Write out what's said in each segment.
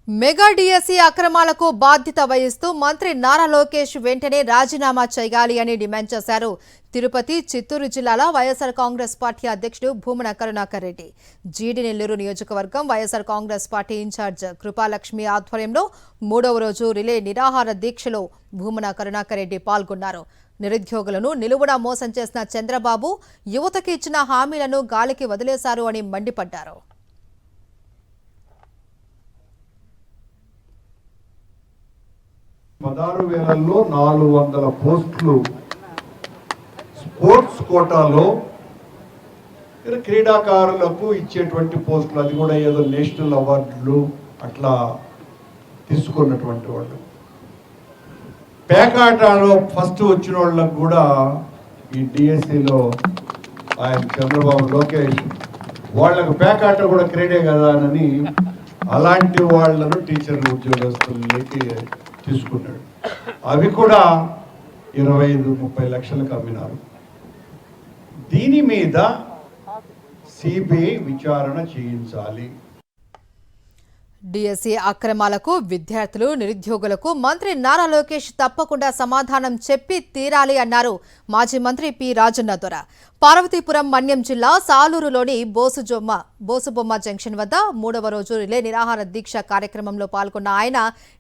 Mega DSC అక్రమాలకు బాధ్యత వహిస్తూ మంత్రి నారా లోకేష్ వెంటనే రాజీనామా చేయాలి అని డిమాండ్ చేశారు. తిరుపతి, చిత్తూరు జిల్లాల వైఎస్ఆర్ కాంగ్రెస్ పార్టీ అధ్యక్షుడు భూమన కరుణాకర్ రెడ్డి. జీడి నెల్లూరు నియోజకవర్గం వైఎస్ఆర్ కాంగ్రెస్ పార్టీ ఇన్ఛార్జ్ కృపాలక్ష్మి ఆధ్వర్యంలో 3వ రోజు రిలే నిరాహార దీక్షలో భూమన కరుణాకర్ రెడ్డి పాల్గొన్నారు. నిరుద్యోగులను నిలువునా మోసం చేసిన చంద్రబాబు యువతకి ఇచ్చిన హామీలను గాలికి వదిలేశారు అని మండిపడ్డారు. 16,000లో 400 పోస్టులు స్పోర్ట్స్ కోటాలో క్రీడాకారులకు ఇచ్చేటువంటి పోస్టులు, అది కూడా ఏదో నేషనల్ అవార్డులు అట్లా తీసుకున్నటువంటి వాళ్ళు. పేకాటలో ఫస్ట్ వచ్చిన వాళ్ళకు కూడా ఈ డిఎస్సిలో ఆయన చంద్రబాబు లోకేష్ వాళ్ళకు పేకాట కూడా క్రీడే కదా అని అలాంటి వాళ్ళను టీచర్లు ఉద్యోగస్తులకి తీసుకున్నాడు. అవి కూడా 25-30 లక్షలకు అమ్మినారు. దీని మీద సిబిఐ విచారణ చేయించాలి. డిఎస్సి అక్రమాలకు విద్యార్థులు, నిరుద్యోగులకు మంత్రి నారా లోకేష్ తప్పకుండా సమాధానం చెప్పి తీరాలి అన్నారు మాజీ మంత్రి పి రాజన్న దొర. పార్వతీపురం మన్యం జిల్లా సాలూరులోని బోసుబొమ్మ జంక్షన్ వద్ద 3వ రోజు రిలే నిరాహార దీక్ష కార్యక్రమంలో పాల్గొన్న ఆయన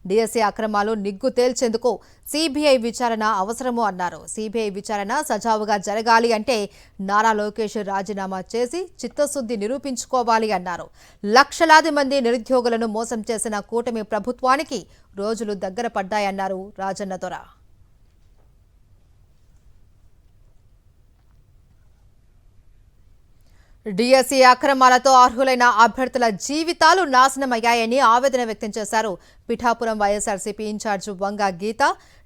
డిఎస్సి అక్రమాలు నిగ్గు తేల్చేందుకు సిబిఐ విచారణ అవసరము అన్నారు. సిబిఐ విచారణ సజావుగా జరగాలి అంటే నారా లోకేష్ రాజీనామా చేసి చిత్తశుద్ధి నిరూపించుకోవాలి అన్నారు. లక్షలాది మంది నిరుద్యోగులను మోసం చేసిన కూటమి ప్రభుత్వానికి రోజులు దగ్గర పడ్డాయన్నారు రాజన్న దొర. డిఎస్సి అక్రమాలతో అర్హులైన అభ్యర్థుల జీవితాలు నాశనమయ్యాయని ఆవేదన వ్యక్తం చేశారు పిఠాపురం వైఎస్ఆర్సీపీ ఇన్ఛార్జ్ వంగ గీత.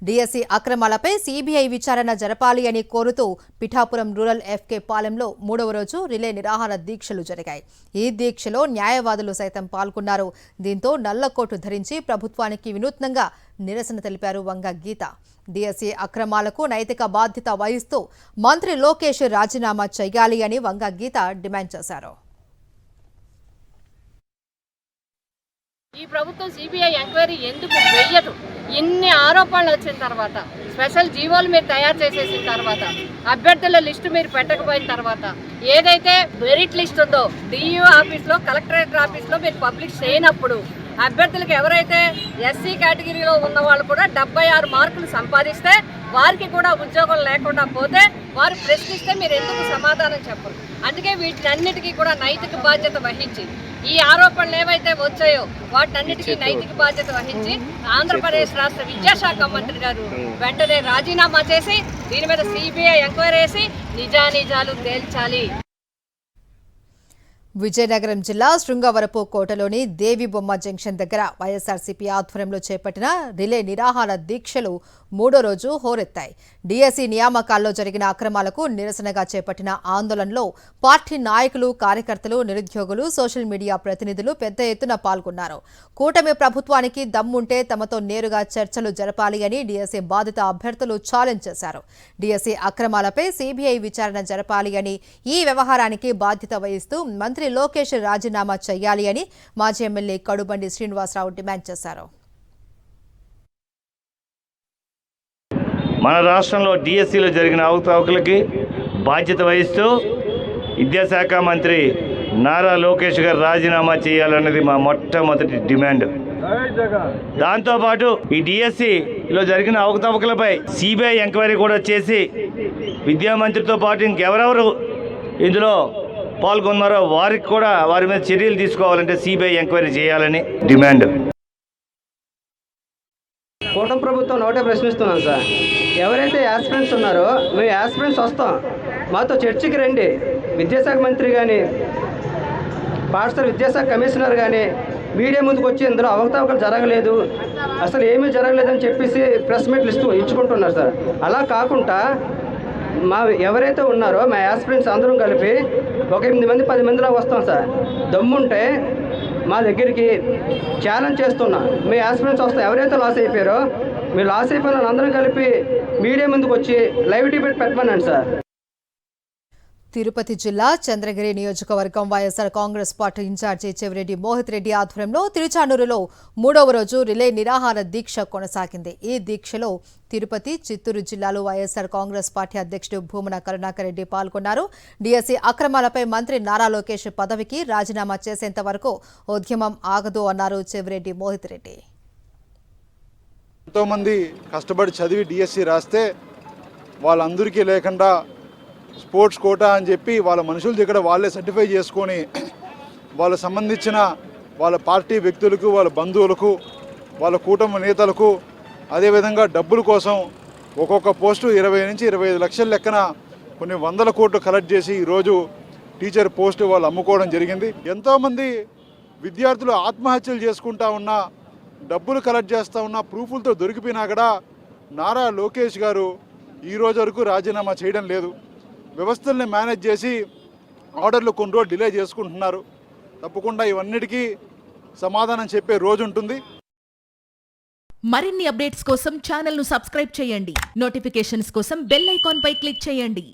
డిఎస్సి అక్రమాలపై సిబిఐ విచారణ జరపాలి అని కోరుతూ పిఠాపురం రూరల్ ఎఫ్కే పాలెంలో 3వ రోజు రిలే నిరాహార దీక్షలు జరిగాయి. ఈ దీక్షలో న్యాయవాదులు సైతం పాల్గొన్నారు. దీంతో నల్లకోటు ధరించి ప్రభుత్వానికి వినూత్నంగా నిరసన తెలిపారు వంగ గీత. డిఎస్సి అక్రమాలకు నైతిక బాధ్యత వహిస్తూ మంత్రి లోకేష్ రాజీనామా చేయాలి అని వంగ గీత డిమాండ్ చేశారు. ఈ ప్రభుత్వం సిబిఐ ఎంక్వైరీ ఎందుకు వెయ్యదు? ఇన్ని ఆరోపణలు వచ్చిన తర్వాత, స్పెషల్ జీవోలు మీరు తయారు చేసేసిన తర్వాత, అభ్యర్థుల లిస్టు మీరు పెట్టకపోయిన తర్వాత, ఏదైతే మెరిట్ లిస్ట్ ఉందో డిఈఓ ఆఫీస్లో, కలెక్టరేట్ ఆఫీస్లో మీరు పబ్లిష్ చేయనప్పుడు అభ్యర్థులకు ఎవరైతే ఎస్సీ కేటగిరీలో ఉన్న వాళ్ళు కూడా 76 మార్కులు సంపాదిస్తే వారికి కూడా ఉద్యోగం లేకుండా పోతే వారు ప్రశ్నిస్తే మీరు ఎందుకు సమాధానం చెప్పరు? అందుకే వీటినన్నిటికీ కూడా నైతిక బాధ్యత వహించి, ఈ ఆరోపణలు ఏవైతే వచ్చాయో వాటన్నిటికీ నైతిక బాధ్యత వహించి ఆంధ్రప్రదేశ్ రాష్ట్ర విద్యాశాఖ మంత్రి గారు వెంటనే రాజీనామా చేసి దీని మీద సిబిఐ ఎంక్వైరీ చేసి నిజానిజాలు తేల్చాలి. విజయనగరం జిల్లా శృంగవరపు కోటలోని దేవిబొమ్మ జంక్షన్ దగ్గర వైఎస్ఆర్సీపీ ఆధ్వర్యంలో చేపట్టిన రిలే నిరాహార దీక్షలు 3వ రోజు హోరెత్తాయి. డిఎస్సి నియామకాల్లో జరిగిన అక్రమాలకు నిరసనగా చేపట్టిన ఆందోళనలో పార్టీ నాయకులు, కార్యకర్తలు, నిరుద్యోగులు, సోషల్ మీడియా ప్రతినిధులు పెద్ద ఎత్తున పాల్గొన్నారు. కూటమి ప్రభుత్వానికి దమ్ముంటే తమతో నేరుగా చర్చలు జరపాలి అని డిఎస్సి బాధిత అభ్యర్థులు ఛాలెంజ్ చేశారు. డిఎస్సి అక్రమాలపై సిబిఐ విచారణ జరపాలి అని, ఈ వ్యవహారానికి బాధ్యత వహిస్తూ మంత్రి లోకేష్ రాజీనామా చేయాలి అని మాజీ ఎమ్మెల్యే కడుబండి శ్రీనివాసరావు డిమాండ్ చేశారు. మన రాష్ట్రంలో డిఎస్సిలో జరిగిన అవకతవకలకి బాధ్యత వహిస్తూ విద్యాశాఖ మంత్రి నారా లోకేష్ గారు రాజీనామా చేయాలన్నది మా మొట్టమొదటి డిమాండ్. దాంతోపాటు ఈ డిఎస్సిలో జరిగిన అవకతవకలపై సిబిఐ ఎంక్వైరీ కూడా చేసి విద్యామంత్రితో పాటు ఇంకెవరెవరు ఇందులో పాల్గొన్నారో వారికి కూడా వారి మీద చర్యలు తీసుకోవాలంటే సిబిఐ ఎంక్వైరీ చేయాలని డిమాండ్. కూటమి ప్రభుత్వం ఒకటే ప్రశ్నిస్తున్నాం సార్, ఎవరైతే యాస్పిరెంట్స్ ఉన్నారో మేము యాస్పిరెంట్స్ వస్తాం, మాతో చర్చకి రండి. విద్యాశాఖ మంత్రి కానీ, పాఠశాల విద్యాశాఖ కమిషనర్ కానీ మీడియా ముందుకు వచ్చి ఇందులో అవకతవకలు జరగలేదు, అసలు ఏమీ జరగలేదని చెప్పేసి ప్రెస్ మీట్లు ఇచ్చుకుంటున్నారు సార్. అలా కాకుండా మా ఎవరైతే ఉన్నారో మా యాస్పిరెంట్స్ అందరం కలిపి ఒక 8 మంది 10 మందిలో వస్తాం సార్. దమ్ముంటే మా దగ్గరికి ఛాలెంజ్ చేస్తున్నా, మీ యాస్పిరెంట్స్ వస్తాం. ఎవరైతే లాస్ అయిపోయారో మీరు లాస్ అయిపోయిన అందరం కలిపి మీడియా ముందుకు వచ్చి లైవ్ డిబేట్ పెట్టమనండి సార్. తిరుపతి జిల్లా చంద్రగిరి నియోజకవర్గం వైఎస్ఆర్ కాంగ్రెస్ పార్టీ ఇన్ఛార్జి చెవిరెడ్డి మోహిత్ రెడ్డి ఆధ్వర్యంలో తిరుచానూరులో 3వ రోజు రిలే నిరాహార దీక్ష కొనసాగింది. ఈ దీక్షలో తిరుపతి, చిత్తూరు జిల్లాలో వైఎస్ఆర్ కాంగ్రెస్ పార్టీ అధ్యక్షుడు భూమన కరుణాకర్ రెడ్డి పాల్గొన్నారు. డీఎస్సీ అక్రమాలపై మంత్రి నారా లోకేష్ పదవికి రాజీనామా చేసేంత వరకు ఉద్యమం ఆగదు అన్నారు చెవిరెడ్డి మోహిత్ రెడ్డి. ఎంతోమంది కష్టపడి చదివి డిఎస్సి రాస్తే వాళ్ళందరికీ లేకుండా స్పోర్ట్స్ కోటా అని చెప్పి వాళ్ళ మనుషుల దగ్గర వాళ్ళే సర్టిఫై చేసుకొని వాళ్ళకు సంబంధించిన వాళ్ళ పార్టీ వ్యక్తులకు, వాళ్ళ బంధువులకు, వాళ్ళ కూటమి నేతలకు అదేవిధంగా డబ్బుల కోసం ఒక్కొక్క పోస్టు 20 నుంచి 25 లక్షల లెక్కన కొన్ని వందల కోట్లు కలెక్ట్ చేసి ఈరోజు టీచర్ పోస్టు వాళ్ళు అమ్ముకోవడం జరిగింది. ఎంతోమంది విద్యార్థులు ఆత్మహత్యలు చేసుకుంటా ఉన్నా, డబ్బులు కలెక్ట్ చేస్తూ ఉన్న ప్రూఫ్లతో దొరికిపోయినా కూడా నారా లోకేష్ గారు ఈ రోజు వరకు రాజీనామా చేయడం లేదు. వ్యవస్థల్ని మేనేజ్ చేసి ఆర్డర్లు కొన్ని రోజులు డిలే చేసుకుంటున్నారు. తప్పకుండా ఇవన్నిటికీ సమాధానం చెప్పే రోజు ఉంటుంది. మరిన్ని అప్డేట్స్ కోసం ఛానల్ను సబ్స్క్రైబ్ చేయండి. నోటిఫికేషన్స్ కోసం బెల్ ఐకాన్ పై క్లిక్ చేయండి.